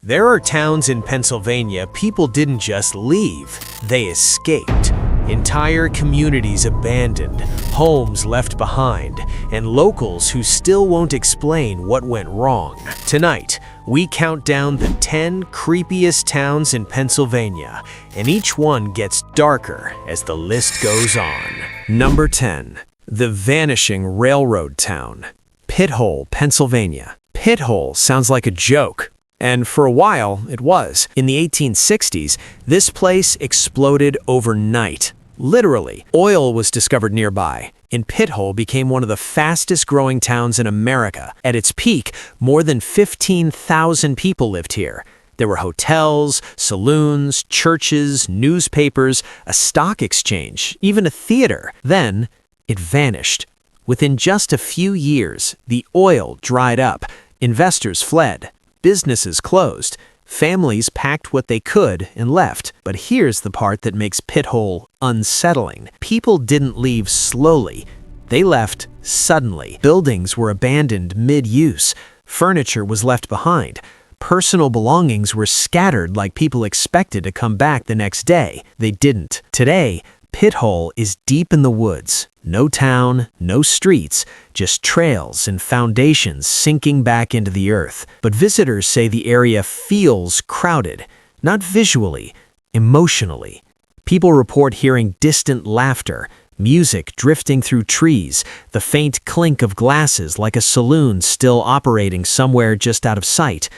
There are towns in Pennsylvania people didn't just leave, they escaped. Entire communities abandoned, homes left behind, and locals who still won't explain what went wrong. Tonight, we count down the 10 creepiest towns in Pennsylvania, and each one gets darker as the list goes on. Number 10. The Vanishing Railroad Town, Pithole, Pennsylvania. Pithole sounds like a joke. And for a while, it was. In the 1860s, this place exploded overnight. Literally, oil was discovered nearby, and Pithole became one of the fastest-growing towns in America. At its peak, more than 15,000 people lived here. There were hotels, saloons, churches, newspapers, a stock exchange, even a theater. Then, it vanished. Within just a few years, the oil dried up, investors fled. Businesses closed, families packed what they could and left. But here's the part that makes Pithole unsettling. People didn't leave slowly. They left suddenly. Buildings were abandoned mid-use. Furniture was left behind. Personal belongings were scattered like people expected to come back the next day. They didn't. Today, Pithole is deep in the woods. No town, no streets, just trails and foundations sinking back into the earth. But visitors say the area feels crowded, not visually, emotionally. People report hearing distant laughter, music drifting through trees, the faint clink of glasses like a saloon still operating somewhere just out of sight.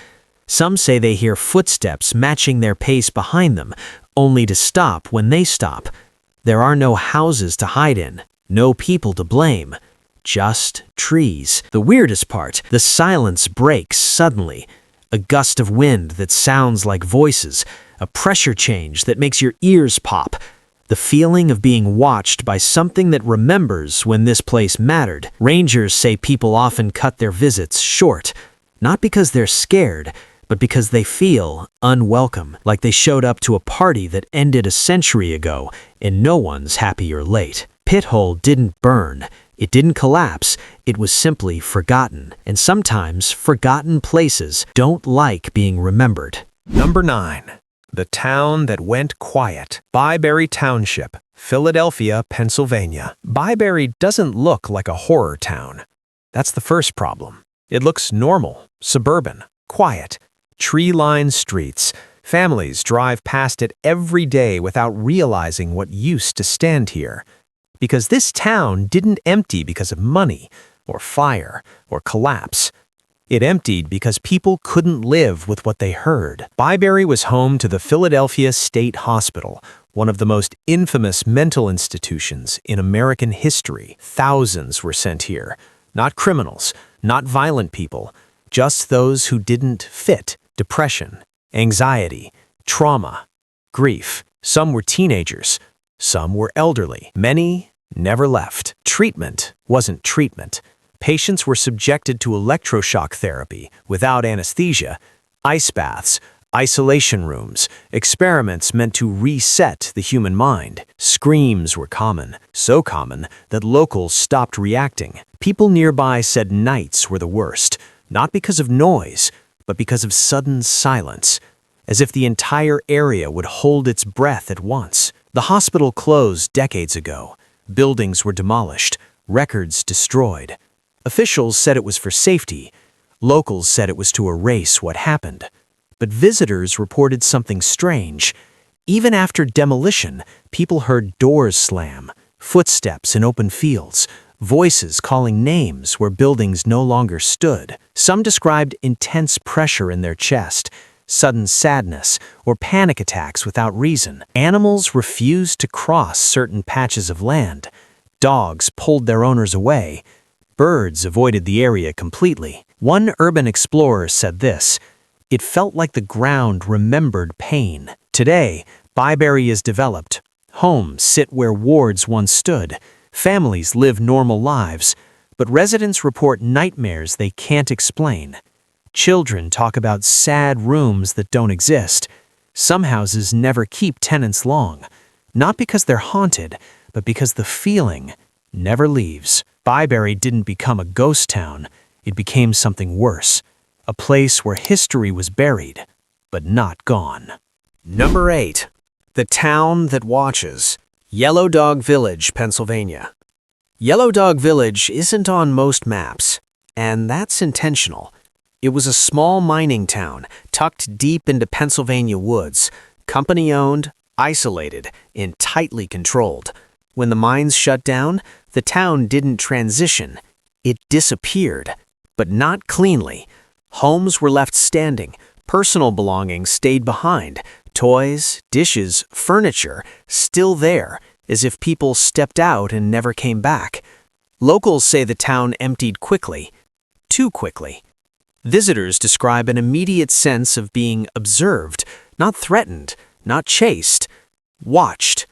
Some say they hear footsteps matching their pace behind them, only to stop when they stop. There are no houses to hide in, no people to blame, just trees. The weirdest part, the silence breaks suddenly. A gust of wind that sounds like voices, a pressure change that makes your ears pop. The feeling of being watched by something that remembers when this place mattered. Rangers say people often cut their visits short, not because they're scared, but because they feel unwelcome, like they showed up to a party that ended a century ago, and no one's happy you're late. Pithole didn't burn, it didn't collapse, it was simply forgotten. And sometimes forgotten places don't like being remembered. Number 9. The town that went quiet. Byberry Township, Philadelphia, Pennsylvania. Byberry doesn't look like a horror town. That's the first problem. It looks normal, suburban, quiet. Tree-lined streets. Families drive past it every day without realizing what used to stand here. Because this town didn't empty because of money, or fire, or collapse. It emptied because people couldn't live with what they heard. Byberry was home to the Philadelphia State Hospital, one of the most infamous mental institutions in American history. Thousands were sent here. Not criminals, not violent people, just those who didn't fit. Depression, anxiety, trauma, grief. Some were teenagers, some were elderly. Many never left. Treatment wasn't treatment. Patients were subjected to electroshock therapy without anesthesia, ice baths, isolation rooms, experiments meant to reset the human mind. Screams were common, so common that locals stopped reacting. People nearby said nights were the worst, not because of noise, but because of sudden silence, as if the entire area would hold its breath at once. The hospital closed decades ago. Buildings were demolished, records destroyed. Officials said it was for safety. Locals said it was to erase what happened. But visitors reported something strange. Even after demolition, people heard doors slam, footsteps in open fields, voices calling names where buildings no longer stood. Some described intense pressure in their chest, sudden sadness, or panic attacks without reason. Animals refused to cross certain patches of land. Dogs pulled their owners away. Birds avoided the area completely. One urban explorer said this: "It felt like the ground remembered pain." Today, Byberry is developed. Homes sit where wards once stood. Families live normal lives, but residents report nightmares they can't explain. Children talk about sad rooms that don't exist. Some houses never keep tenants long, not because they're haunted, but because the feeling never leaves. Byberry didn't become a ghost town, it became something worse, a place where history was buried, but not gone. Number 8. The Town That Watches. Yellow Dog Village, Pennsylvania. Yellow Dog Village isn't on most maps, and that's intentional. It was a small mining town tucked deep into Pennsylvania woods, company-owned, isolated, and tightly controlled. When the mines shut down, the town didn't transition. It disappeared, but not cleanly. Homes were left standing, personal belongings stayed behind, toys, dishes, furniture still there, as if people stepped out and never came back. Locals say the town emptied quickly, too quickly. Visitors describe an immediate sense of being observed, not threatened, not chased, watched.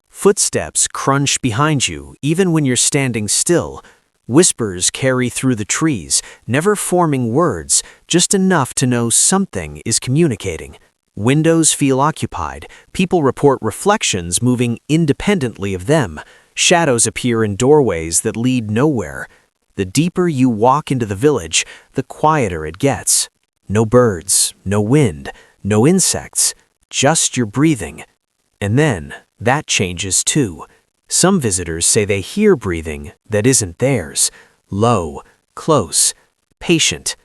Footsteps crunch behind you even when you're standing still. Whispers carry through the trees, never forming words, just enough to know something is communicating. Windows feel occupied. People report reflections moving independently of them. Shadows appear in doorways that lead nowhere. The deeper you walk into the village, the quieter it gets. No birds, no wind, no insects, just your breathing. And then, that changes too. Some visitors say they hear breathing that isn't theirs. Low, close, patient.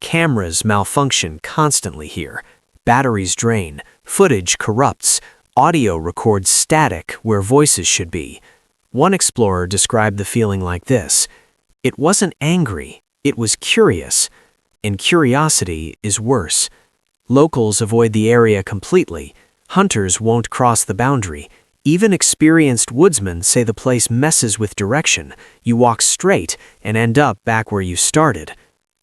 Cameras malfunction constantly here. Batteries drain, footage corrupts, audio records static where voices should be. One explorer described the feeling like this: "It wasn't angry, it was curious. And curiosity is worse." Locals avoid the area completely. Hunters won't cross the boundary. Even experienced woodsmen say the place messes with direction. You walk straight and end up back where you started.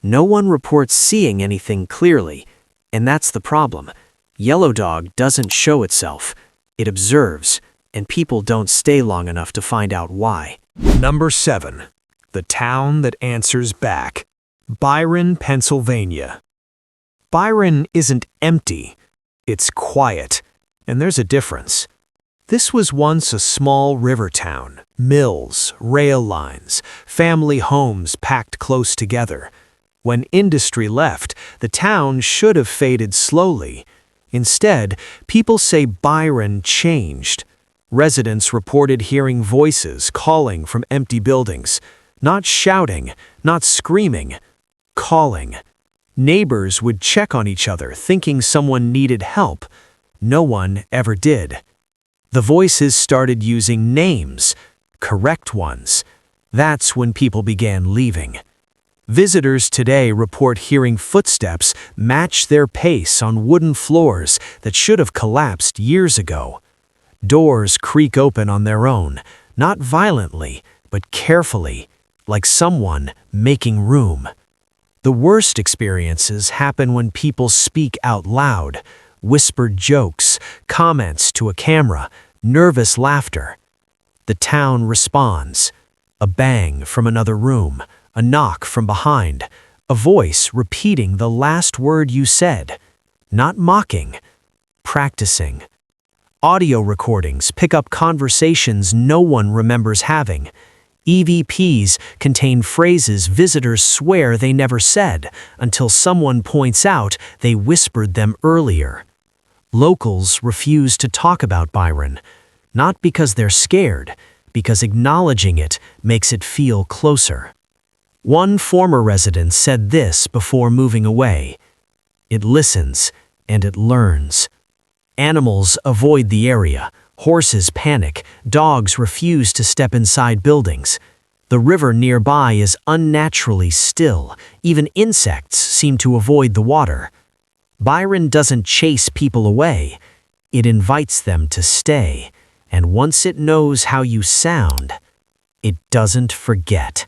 No one reports seeing anything clearly, and that's the problem. Yellow Dog doesn't show itself. It observes, and people don't stay long enough to find out why. Number 7. The Town That Answers Back. Byron, Pennsylvania. Byron isn't empty. It's quiet, and there's a difference. This was once a small river town. Mills, rail lines, family homes packed close together. When industry left, the town should have faded slowly. Instead, people say Byron changed. Residents reported hearing voices calling from empty buildings. Not shouting, not screaming, calling. Neighbors would check on each other, thinking someone needed help. No one ever did. The voices started using names, correct ones. That's when people began leaving. Visitors today report hearing footsteps match their pace on wooden floors that should have collapsed years ago. Doors creak open on their own, not violently, but carefully, like someone making room. The worst experiences happen when people speak out loud, whispered jokes, comments to a camera, nervous laughter. The town responds. A bang from another room, a knock from behind, a voice repeating the last word you said. Not mocking, practicing. Audio recordings pick up conversations no one remembers having. EVPs contain phrases visitors swear they never said until someone points out they whispered them earlier. Locals refuse to talk about Byron, not because they're scared, because acknowledging it makes it feel closer. One former resident said this before moving away: "It listens and it learns." Animals avoid the area. Horses panic. Dogs refuse to step inside buildings. The river nearby is unnaturally still. Even insects seem to avoid the water. Byron doesn't chase people away. It invites them to stay. And once it knows how you sound, it doesn't forget.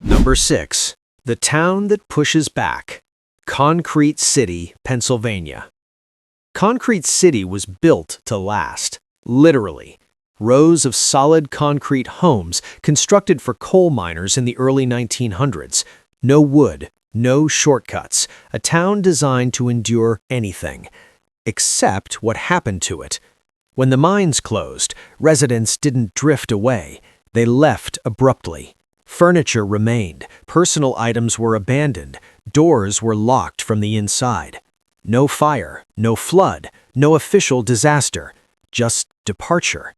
Number 6. The Town That Pushes Back. Concrete City, Pennsylvania. Concrete City was built to last, literally. Rows of solid concrete homes constructed for coal miners in the early 1900s. No wood, no shortcuts. A town designed to endure anything. Except what happened to it. When the mines closed, residents didn't drift away. They left abruptly. Furniture remained. Personal items were abandoned. Doors were locked from the inside. No fire, no flood, no official disaster, just departure.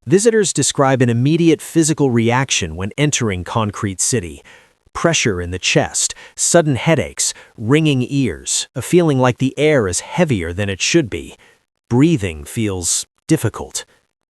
Visitors describe an immediate physical reaction when entering Concrete City. Pressure in the chest, sudden headaches, ringing ears, a feeling like the air is heavier than it should be. Breathing feels difficult.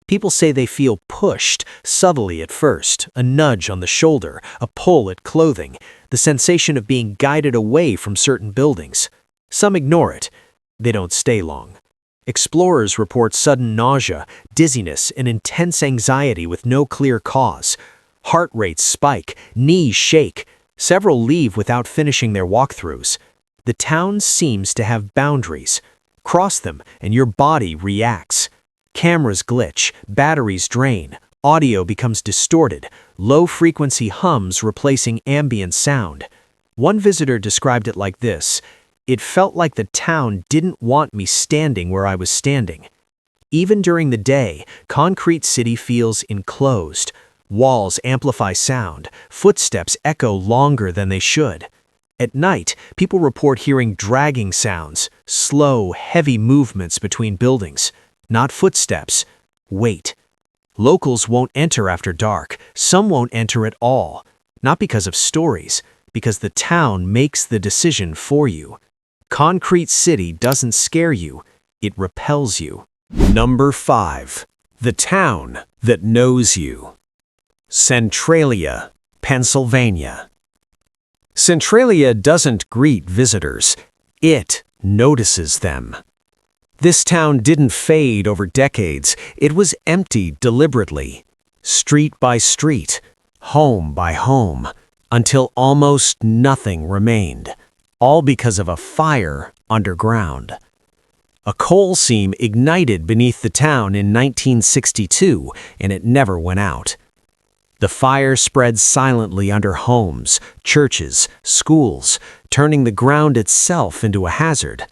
People say they feel pushed, subtly at first, a nudge on the shoulder, a pull at clothing, the sensation of being guided away from certain buildings. Some ignore it. They don't stay long. Explorers report sudden nausea, dizziness, and intense anxiety with no clear cause. Heart rates spike, knees shake. Several leave without finishing their walkthroughs. The town seems to have boundaries. Cross them, and your body reacts. Cameras glitch, batteries drain, audio becomes distorted, low-frequency hums replacing ambient sound. One visitor described it like this: "It felt like the town didn't want me standing where I was standing." Even during the day, Concrete City feels enclosed. Walls amplify sound, footsteps echo longer than they should. At night, people report hearing dragging sounds, slow, heavy movements between buildings. Not footsteps, weight. Locals won't enter after dark. Some won't enter at all. Not because of stories, because the town makes the decision for you. Concrete City doesn't scare you, it repels you. Number 5. The town that knows you. Centralia, Pennsylvania. Centralia doesn't greet visitors. It notices them. This town didn't fade over decades. It was emptied deliberately, street by street, home by home, until almost nothing remained, all because of a fire underground. A coal seam ignited beneath the town in 1962, and it never went out. The fire spread silently under homes, churches, schools, turning the ground itself into a hazard.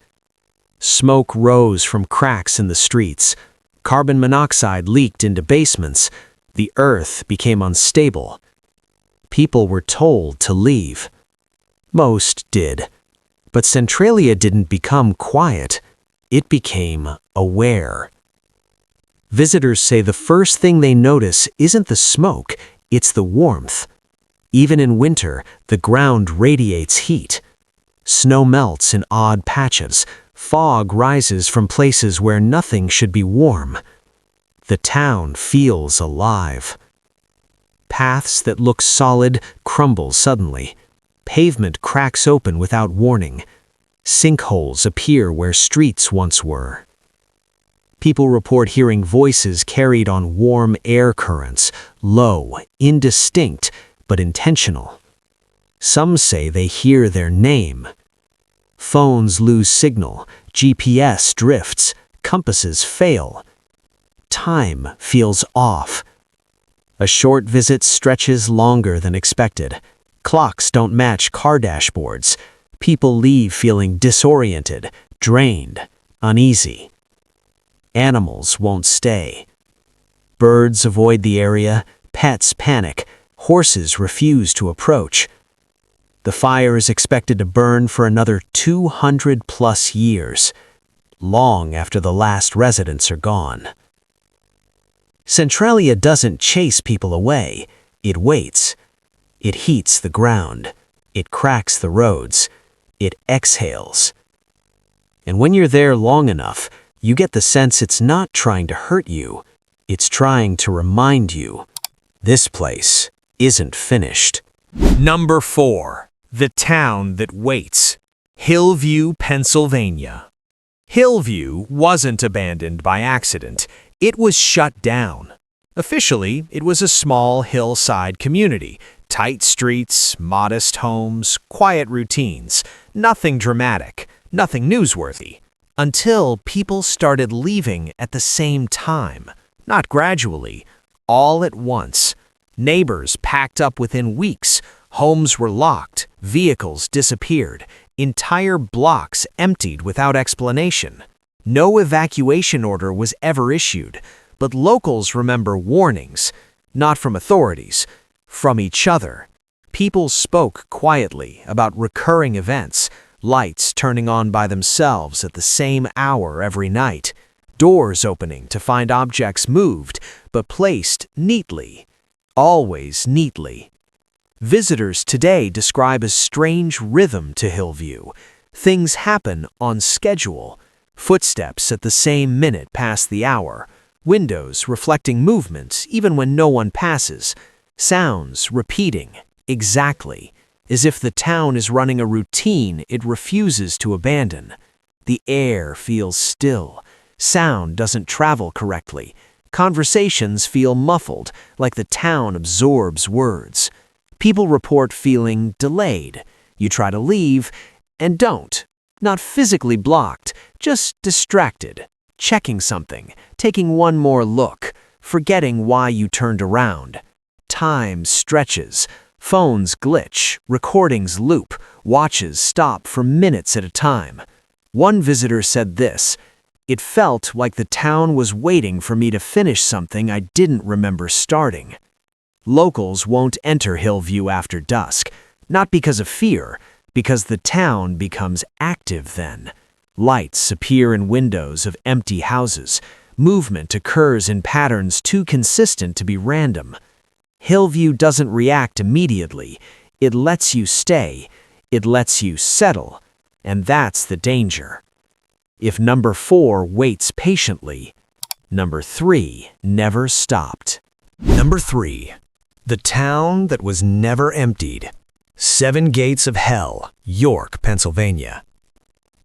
Smoke rose from cracks in the streets. Carbon monoxide leaked into basements. The earth became unstable. People were told to leave. Most did. But Centralia didn't become quiet. It became aware. Visitors say the first thing they notice isn't the smoke, it's the warmth. Even in winter, the ground radiates heat. Snow melts in odd patches. Fog rises from places where nothing should be warm. The town feels alive. Paths that look solid crumble suddenly. Pavement cracks open without warning. Sinkholes appear where streets once were. People report hearing voices carried on warm air currents, low, indistinct, but intentional. Some say they hear their name. Phones lose signal, GPS drifts, compasses fail. Time feels off. A short visit stretches longer than expected. Clocks don't match car dashboards. People leave feeling disoriented, drained, uneasy. Animals won't stay. Birds avoid the area, pets panic, horses refuse to approach. The fire is expected to burn for another 200+ years, long after the last residents are gone. Centralia doesn't chase people away, it waits. It heats the ground, it cracks the roads, it exhales. And when you're there long enough, you get the sense it's not trying to hurt you, it's trying to remind you, this place isn't finished. Number 4. The town that waits. Hillview, Pennsylvania. Hillview wasn't abandoned by accident. It was shut down. Officially, it was a small hillside community. Tight streets, modest homes, quiet routines. Nothing dramatic, nothing newsworthy. Until people started leaving at the same time. Not gradually, all at once. Neighbors packed up within weeks. Homes were locked, vehicles disappeared, entire blocks emptied without explanation. No evacuation order was ever issued, but locals remember warnings, not from authorities, from each other. People spoke quietly about recurring events, Lights turning on by themselves at the same hour every night. Doors opening to find objects moved, but placed neatly. Always neatly. Visitors today describe a strange rhythm to Hillview. Things happen on schedule. Footsteps at the same minute past the hour. Windows reflecting movement even when no one passes. Sounds repeating, exactly, as if the town is running a routine it refuses to abandon. The air feels still. Sound doesn't travel correctly. Conversations feel muffled, like the town absorbs words. People report feeling delayed. You try to leave, and don't. Not physically blocked, just distracted. Checking something, taking one more look, forgetting why you turned around. Time stretches. Phones glitch, recordings loop, watches stop for minutes at a time. One visitor said this: "It felt like the town was waiting for me to finish something I didn't remember starting." Locals won't enter Hillview after dusk, not because of fear, because the town becomes active then. Lights appear in windows of empty houses. Movement occurs in patterns too consistent to be random. Hillview doesn't react immediately. It lets you stay. It lets you settle. And that's the danger. If number 4 waits patiently, number 3 never stopped. Number 3. The town that was never emptied. 7 Gates of Hell, York, Pennsylvania.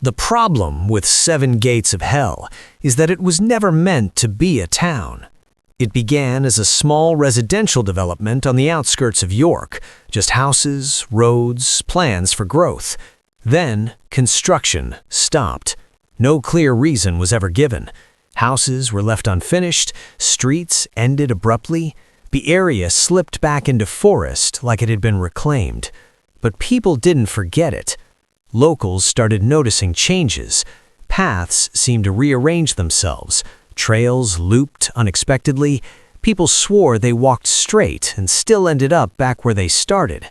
The problem with 7 Gates of Hell is that it was never meant to be a town. It began as a small residential development on the outskirts of York, just houses, roads, plans for growth. Then, construction stopped. No clear reason was ever given. Houses were left unfinished, streets ended abruptly. The area slipped back into forest like it had been reclaimed. But people didn't forget it. Locals started noticing changes. Paths seemed to rearrange themselves. Trails looped unexpectedly. People swore they walked straight and still ended up back where they started.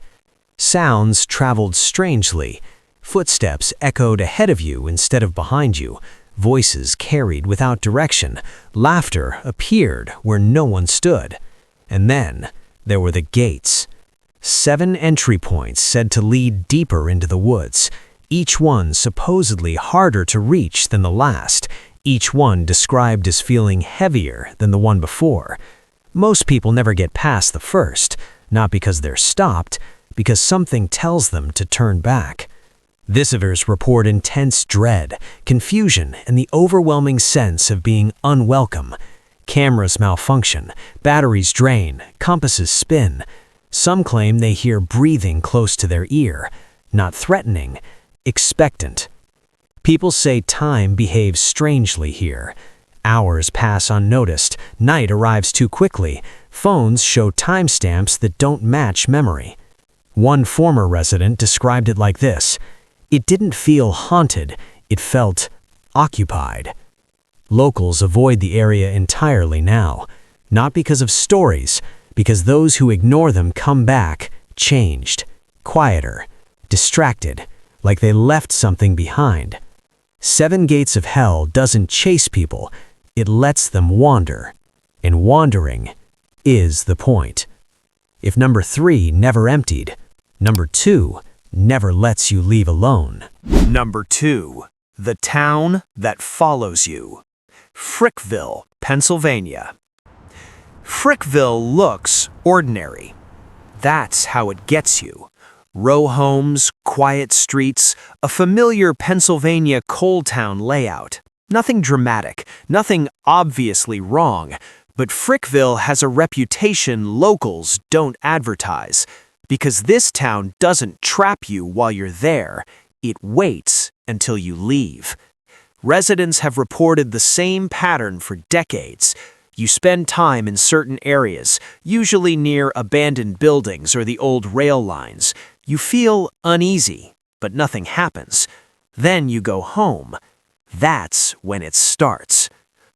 Sounds traveled strangely. Footsteps echoed ahead of you instead of behind you. Voices carried without direction. Laughter appeared where no one stood. And then there were the gates. 7 entry points said to lead deeper into the woods. Each one supposedly harder to reach than the last. Each one described as feeling heavier than the one before. Most people never get past the first, not because they're stopped, because something tells them to turn back. Visitors report intense dread, confusion, and the overwhelming sense of being unwelcome. Cameras malfunction, batteries drain, compasses spin. Some claim they hear breathing close to their ear, not threatening, expectant. People say time behaves strangely here. Hours pass unnoticed, night arrives too quickly, phones show timestamps that don't match memory. One former resident described it like this: "It didn't feel haunted, it felt occupied." Locals avoid the area entirely now, not because of stories, because those who ignore them come back, changed, quieter, distracted, like they left something behind. 7 Gates of Hell doesn't chase people, it lets them wander. And wandering is the point. If number 3 never emptied, number 2 never lets you leave alone. Number 2. The town that follows you. Frickville, Pennsylvania. Frickville looks ordinary. That's how it gets you. Row homes, quiet streets, a familiar Pennsylvania coal town layout. Nothing dramatic, nothing obviously wrong, but Frickville has a reputation locals don't advertise. Because this town doesn't trap you while you're there, it waits until you leave. Residents have reported the same pattern for decades. You spend time in certain areas, usually near abandoned buildings or the old rail lines. You feel uneasy, but nothing happens. Then you go home. That's when it starts.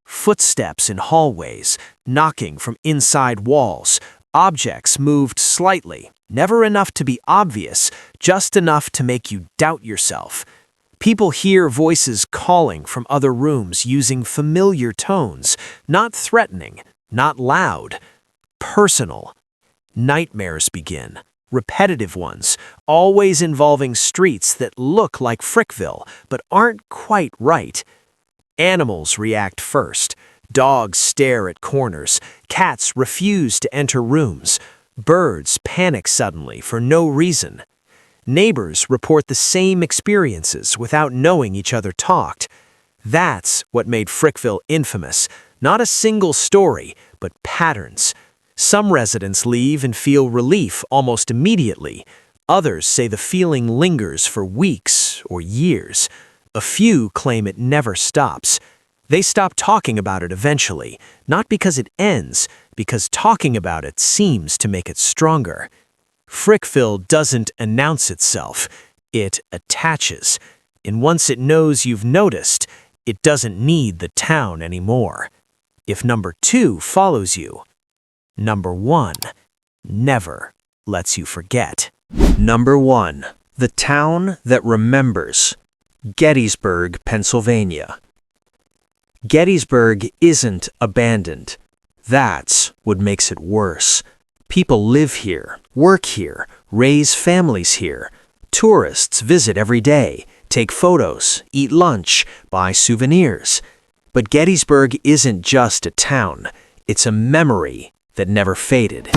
Footsteps in hallways, knocking from inside walls, objects moved slightly, never enough to be obvious, just enough to make you doubt yourself. People hear voices calling from other rooms using familiar tones, not threatening, not loud, personal. Nightmares begin, repetitive ones, always involving streets that look like Frickville but aren't quite right. Animals react first. Dogs stare at corners. Cats refuse to enter rooms. Birds panic suddenly for no reason. Neighbors report the same experiences without knowing each other talked. That's what made Frickville infamous. Not a single story, but patterns. Some residents leave and feel relief almost immediately. Others say the feeling lingers for weeks or years. A few claim it never stops. They stop talking about it eventually, not because it ends, because talking about it seems to make it stronger. Frickville doesn't announce itself, it attaches. And once it knows you've noticed, it doesn't need the town anymore. If number 2 follows you, number 1 never lets you forget. Number 1. The town that remembers. Gettysburg, Pennsylvania. Gettysburg isn't abandoned. That's what makes it worse. People live here, work here, raise families here. Tourists visit every day, take photos, eat lunch, buy souvenirs. But Gettysburg isn't just a town. It's a memory that never faded.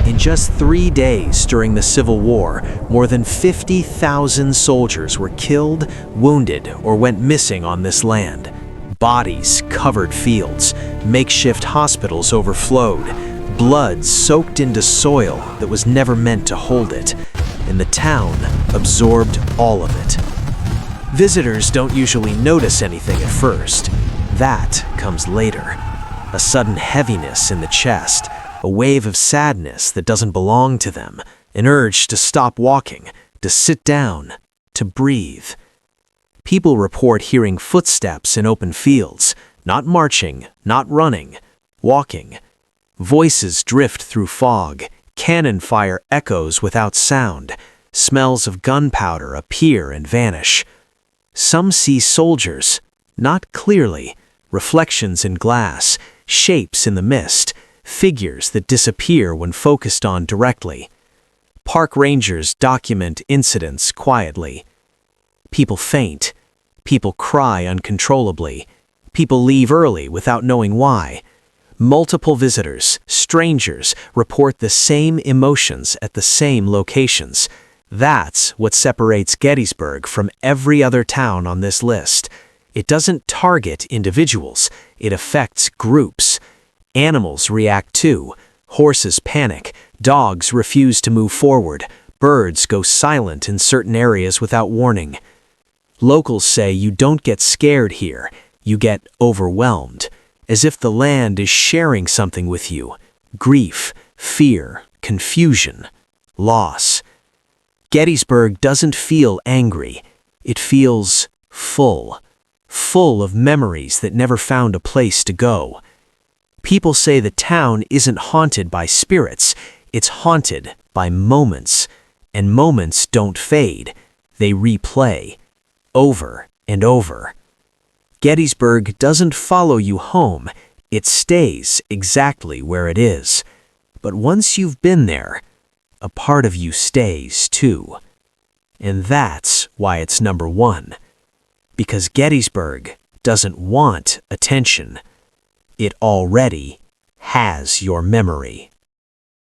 In just 3 days during the Civil War, more than 50,000 soldiers were killed, wounded, or went missing on this land. Bodies covered fields, makeshift hospitals overflowed, blood soaked into soil that was never meant to hold it, and the town absorbed all of it. Visitors don't usually notice anything at first. That comes later. A sudden heaviness in the chest, a wave of sadness that doesn't belong to them, an urge to stop walking, to sit down, to breathe. People report hearing footsteps in open fields, not marching, not running, walking. Voices drift through fog, cannon fire echoes without sound, smells of gunpowder appear and vanish. Some see soldiers, not clearly, reflections in glass, shapes in the mist, figures that disappear when focused on directly. Park rangers document incidents quietly. People faint. People cry uncontrollably. People leave early without knowing why. Multiple visitors, strangers, report the same emotions at the same locations. That's what separates Gettysburg from every other town on this list. It doesn't target individuals, it affects groups. Animals react too. Horses panic, dogs refuse to move forward, birds go silent in certain areas without warning. Locals say you don't get scared here, you get overwhelmed, as if the land is sharing something with you. Grief, fear, confusion, loss. Gettysburg doesn't feel angry. It feels full. Full of memories that never found a place to go. People say the town isn't haunted by spirits. It's haunted by moments. And moments don't fade. They replay. Over and over. Gettysburg doesn't follow you home. It stays exactly where it is. But once you've been there, a part of you stays too. And that's why it's number 1. Because Gettysburg doesn't want attention. It already has your memory.